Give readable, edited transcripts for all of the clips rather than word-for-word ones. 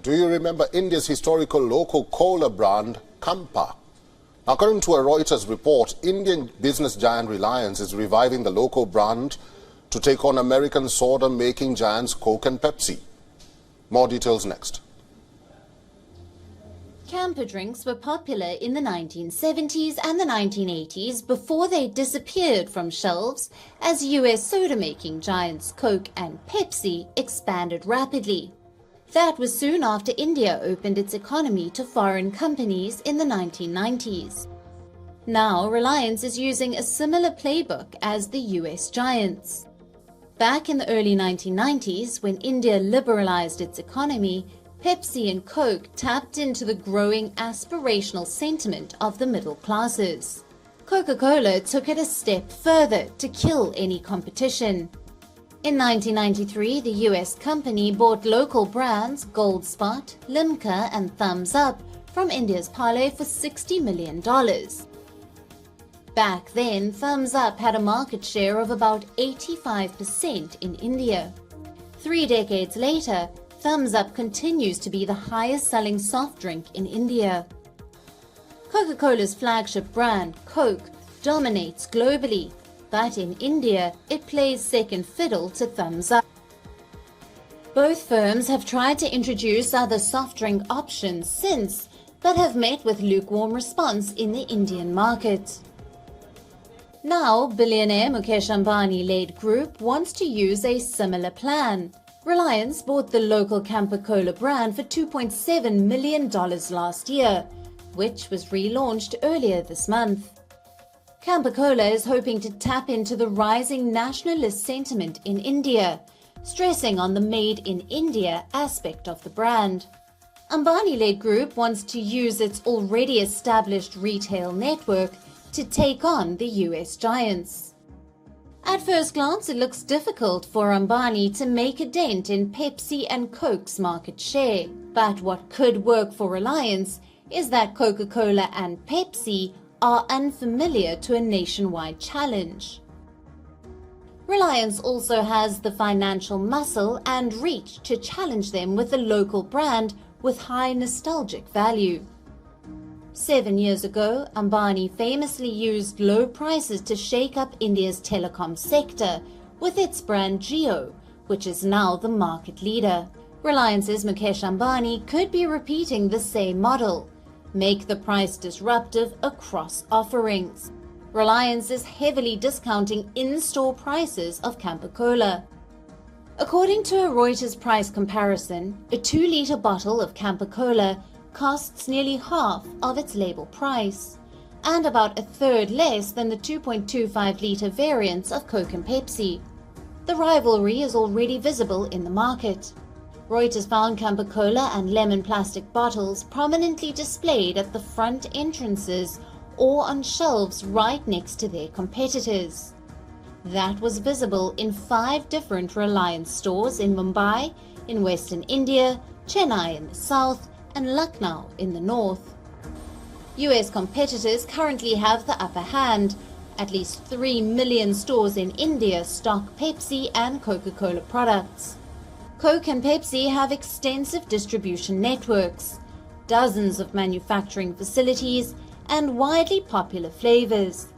Do you remember India's historical local cola brand, Campa? According to a Reuters report, Indian business giant Reliance is reviving the local brand to take on American soda-making giants Coke and Pepsi. More details next. Campa drinks were popular in the 1970s and the 1980s before they disappeared from shelves as US soda-making giants Coke and Pepsi expanded rapidly. That was soon after India opened its economy to foreign companies in the 1990s. Now, Reliance is using a similar playbook as the US giants. Back in the early 1990s, when India liberalized its economy, Pepsi and Coke tapped into the growing aspirational sentiment of the middle classes. Coca-Cola took it a step further to kill any competition. In 1993, the US company bought local brands Gold Spot, Limca and Thumbs Up from India's Parle for $60 million. Back then, Thumbs Up had a market share of about 85% in India. 3 decades later, Thumbs Up continues to be the highest-selling soft drink in India. Coca-Cola's flagship brand, Coke, dominates globally, but in India, it plays second fiddle to Thumbs Up. Both firms have tried to introduce other soft drink options since, but have met with lukewarm response in the Indian market. Now, billionaire Mukesh Ambani-led group wants to use a similar plan. Reliance bought the local Campa Cola brand for $2.7 million last year, which was relaunched earlier this month. Campa Cola is hoping to tap into the rising nationalist sentiment in India, stressing on the Made in India aspect of the brand. Ambani-led group wants to use its already established retail network to take on the US giants. At first glance, it looks difficult for Ambani to make a dent in Pepsi and Coke's market share. But what could work for Reliance is that Coca-Cola and Pepsi are unfamiliar to a nationwide challenge. Reliance also has the financial muscle and reach to challenge them with a local brand with high nostalgic value. 7 years ago, Ambani famously used low prices to shake up India's telecom sector with its brand Jio, which is now the market leader. Reliance's Mukesh Ambani could be repeating the same model, make the price disruptive across offerings. Reliance is heavily discounting in-store prices of Campa Cola. According to a Reuters price comparison, a 2-liter bottle of Campa Cola costs nearly half of its label price, and about a third less than the 2.25-liter variants of Coke and Pepsi. The rivalry is already visible in the market. Reuters found Campa Cola and lemon plastic bottles prominently displayed at the front entrances or on shelves right next to their competitors. That was visible in 5 different Reliance stores in Mumbai, in Western India, Chennai in the south, and Lucknow in the north. US competitors currently have the upper hand. At least 3 million stores in India stock Pepsi and Coca-Cola products. Coke and Pepsi have extensive distribution networks, dozens of manufacturing facilities, and widely popular flavors.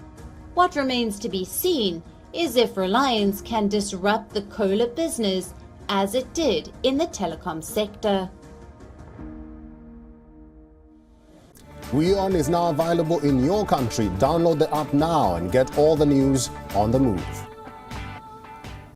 What remains to be seen is if Reliance can disrupt the cola business as it did in the telecom sector. WION is now available in your country. Download the app now and get all the news on the move.